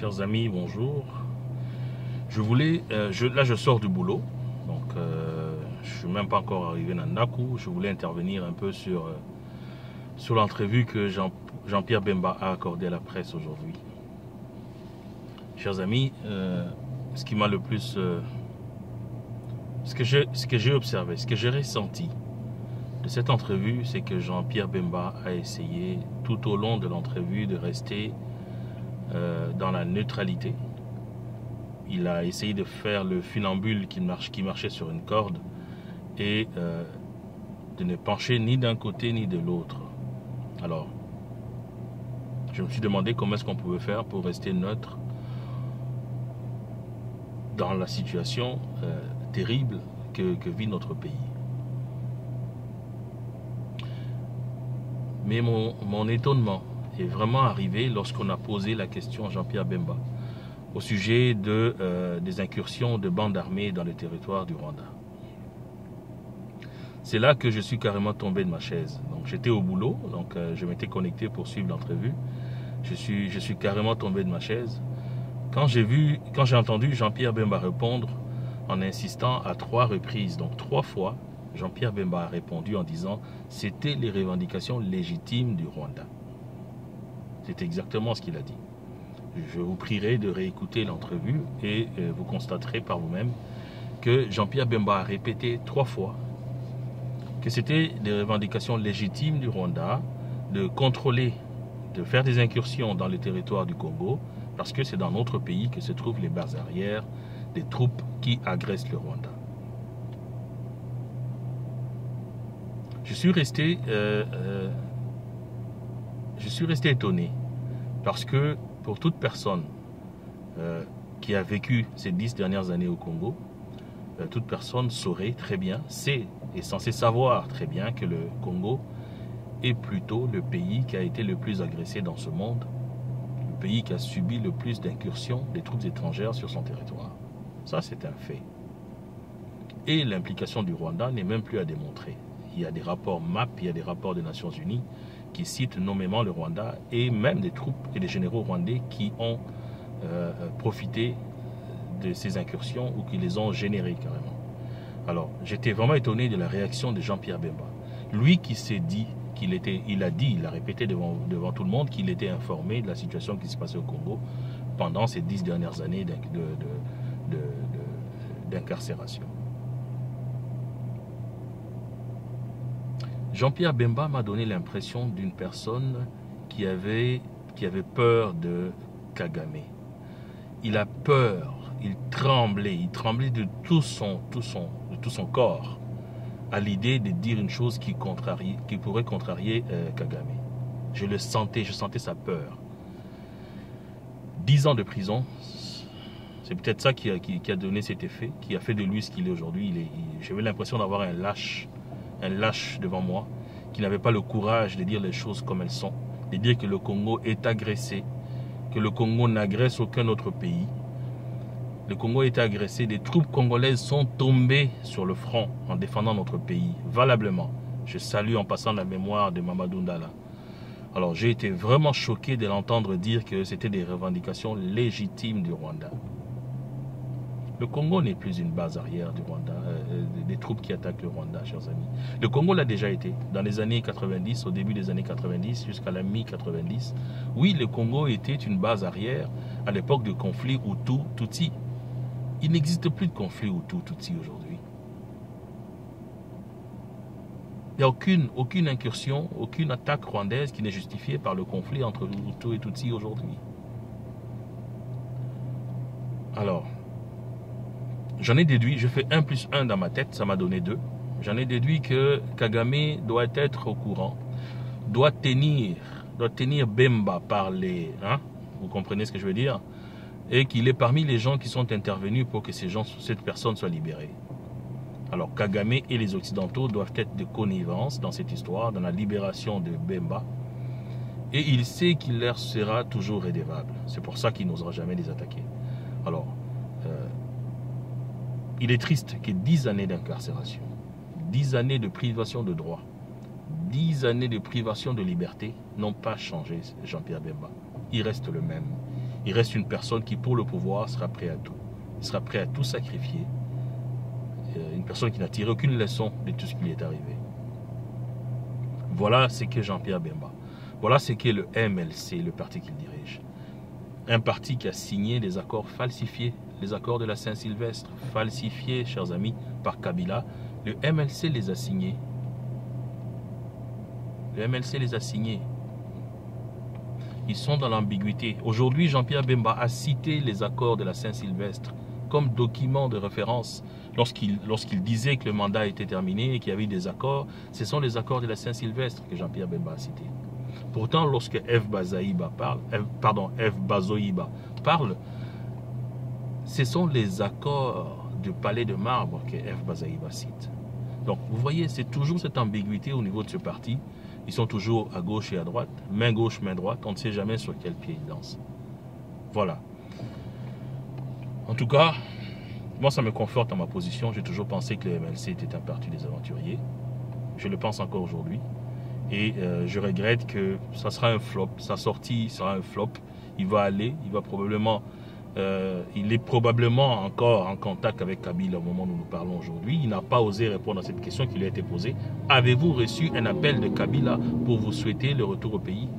Chers amis, bonjour. Là je sors du boulot, donc je suis même pas encore arrivé dans Naku. Je voulais intervenir un peu sur l'entrevue que Jean-Pierre Bemba a accordée à la presse aujourd'hui. Chers amis, ce qui m'a le plus, ce que j'ai observé, ce que j'ai ressenti de cette entrevue, c'est que Jean-Pierre Bemba a essayé tout au long de l'entrevue de rester dans la neutralité. Il a essayé de faire le funambule qui marchait sur une corde et de ne pencher ni d'un côté ni de l'autre. Alors, je me suis demandé comment est-ce qu'on pouvait faire pour rester neutre dans la situation terrible que vit notre pays. Mais mon étonnement est vraiment arrivé lorsqu'on a posé la question à Jean-Pierre Bemba au sujet des incursions de bandes armées dans le territoire du Rwanda. C'est là que je suis carrément tombé de ma chaise. Donc j'étais au boulot, donc je m'étais connecté pour suivre l'entrevue. Je suis carrément tombé de ma chaise quand j'ai entendu Jean-Pierre Bemba répondre en insistant à 3 reprises, donc 3 fois. Jean-Pierre Bemba a répondu en disant « C'était les revendications légitimes du Rwanda ». C'est exactement ce qu'il a dit. Je vous prierai de réécouter l'entrevue et vous constaterez par vous-même que Jean-Pierre Bemba a répété 3 fois que c'était des revendications légitimes du Rwanda de contrôler, de faire des incursions dans le territoire du Congo, parce que c'est dans notre pays que se trouvent les bases arrières des troupes qui agressent le Rwanda. Je suis resté étonné parce que pour toute personne qui a vécu ces 10 dernières années au Congo, toute personne saurait très bien, est censé savoir très bien que le Congo est plutôt le pays qui a été le plus agressé dans ce monde, le pays qui a subi le plus d'incursions des troupes étrangères sur son territoire. Ça, c'est un fait. Et l'implication du Rwanda n'est même plus à démontrer. Il y a des rapports MAP, il y a des rapports des Nations Unies qui citent nommément le Rwanda et même des troupes et des généraux rwandais qui ont profité de ces incursions ou qui les ont générées carrément. Alors, j'étais vraiment étonné de la réaction de Jean-Pierre Bemba. Lui qui s'est dit il a répété devant tout le monde qu'il était informé de la situation qui se passait au Congo pendant ces 10 dernières années d'incarcération. Jean-Pierre Bemba m'a donné l'impression d'une personne qui avait peur de Kagame. Il a peur, il tremblait de tout son corps à l'idée de dire une chose qui pourrait contrarier Kagame. Je sentais sa peur. 10 ans de prison, c'est peut-être ça qui a donné cet effet, qui a fait de lui ce qu'il est aujourd'hui. J'avais l'impression d'avoir un lâche devant moi, qui n'avait pas le courage de dire les choses comme elles sont, de dire que le Congo est agressé, que le Congo n'agresse aucun autre pays. Le Congo est agressé, des troupes congolaises sont tombées sur le front en défendant notre pays, valablement. Je salue en passant la mémoire de Mamadou Ndala. Alors j'ai été vraiment choqué de l'entendre dire que c'était des revendications légitimes du Rwanda. Le Congo n'est plus une base arrière du Rwanda, des troupes qui attaquent le Rwanda, chers amis. Le Congo l'a déjà été, dans les années 90, au début des années 90, jusqu'à la mi-90. Oui, le Congo était une base arrière à l'époque du conflit Hutu-Tutsi. Il n'existe plus de conflit Hutu-Tutsi aujourd'hui. Il n'y a aucune incursion, aucune attaque rwandaise qui n'est justifiée par le conflit entre Hutu et Tutsi aujourd'hui. Alors, j'en ai déduit, je fais 1 plus 1 dans ma tête, ça m'a donné 2. J'en ai déduit que Kagame doit être au courant, doit tenir Bemba par les... vous comprenez ce que je veux dire? Et qu'il est parmi les gens qui sont intervenus pour que cette personne soit libérée. Alors Kagame et les Occidentaux doivent être de connivence dans cette histoire, dans la libération de Bemba. Et il sait qu'il leur sera toujours redevable. C'est pour ça qu'il n'osera jamais les attaquer. Alors, il est triste que 10 années d'incarcération, 10 années de privation de droit, 10 années de privation de liberté n'ont pas changé Jean-Pierre Bemba. Il reste le même. il reste une personne qui, pour le pouvoir, sera prêt à tout. Il sera prêt à tout sacrifier. Une personne qui n'a tiré aucune leçon de tout ce qui lui est arrivé. Voilà ce qu'est Jean-Pierre Bemba. Voilà ce qu'est le MLC, le parti qu'il dirige. Un parti qui a signé des accords falsifiés, les accords de la Saint-Sylvestre, falsifiés, chers amis, par Kabila. Le MLC les a signés. Le MLC les a signés. Ils sont dans l'ambiguïté. Aujourd'hui, Jean-Pierre Bemba a cité les accords de la Saint-Sylvestre comme document de référence. Lorsqu'il disait que le mandat était terminé et qu'il y avait des accords, ce sont les accords de la Saint-Sylvestre que Jean-Pierre Bemba a cités. Pourtant, lorsque F. Bazoïba parle, ce sont les accords du Palais de Marbre que F. Bazoïba cite. Donc, vous voyez, c'est toujours cette ambiguïté au niveau de ce parti. Ils sont toujours à gauche et à droite, main gauche, main droite. On ne sait jamais sur quel pied ils dansent. Voilà. En tout cas, moi, ça me conforte dans ma position. J'ai toujours pensé que le MLC était un parti des aventuriers. Je le pense encore aujourd'hui. Et je regrette que ça sera un flop. Sa sortie sera un flop. Il va aller, il est probablement encore en contact avec Kabila au moment où nous parlons aujourd'hui. Il n'a pas osé répondre à cette question qui lui a été posée. Avez-vous reçu un appel de Kabila pour vous souhaiter le retour au pays?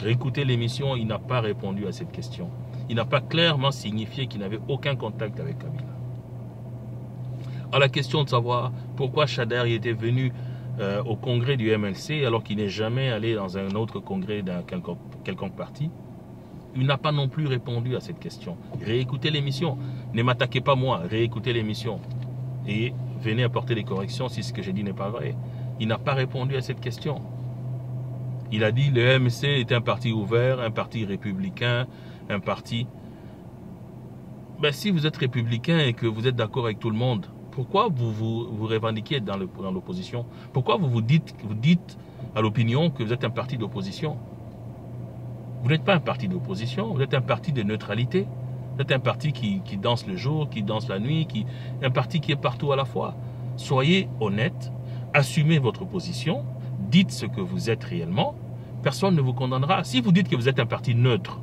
Réécoutez l'émission, il n'a pas répondu à cette question. Il n'a pas clairement signifié qu'il n'avait aucun contact avec Kabila. À la question de savoir pourquoi Chader était venu au congrès du MLC alors qu'il n'est jamais allé dans un autre congrès d'un quelconque parti, il n'a pas non plus répondu à cette question. Réécoutez l'émission. Ne m'attaquez pas moi, réécoutez l'émission. Et venez apporter des corrections si ce que j'ai dit n'est pas vrai. Il n'a pas répondu à cette question. Il a dit le MLC est un parti ouvert, un parti républicain, un parti... Ben, si vous êtes républicain et que vous êtes d'accord avec tout le monde, pourquoi vous revendiquez dans l'opposition? Pourquoi vous dites à l'opinion que vous êtes un parti d'opposition? Vous n'êtes pas un parti d'opposition, vous êtes un parti de neutralité. Vous êtes un parti qui danse le jour, qui danse la nuit, un parti qui est partout à la fois. Soyez honnête, assumez votre position, dites ce que vous êtes réellement, personne ne vous condamnera. Si vous dites que vous êtes un parti neutre,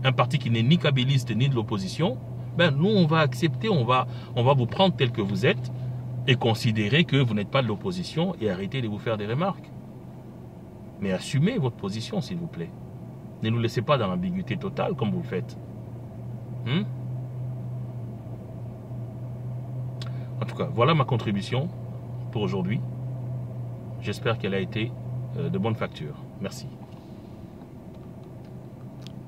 un parti qui n'est ni kabiliste ni de l'opposition, ben nous on va accepter, on va vous prendre tel que vous êtes et considérer que vous n'êtes pas de l'opposition et arrêter de vous faire des remarques. Mais assumez votre position s'il vous plaît. Ne nous laissez pas dans l'ambiguïté totale comme vous le faites. En tout cas, voilà ma contribution pour aujourd'hui. J'espère qu'elle a été de bonne facture. Merci.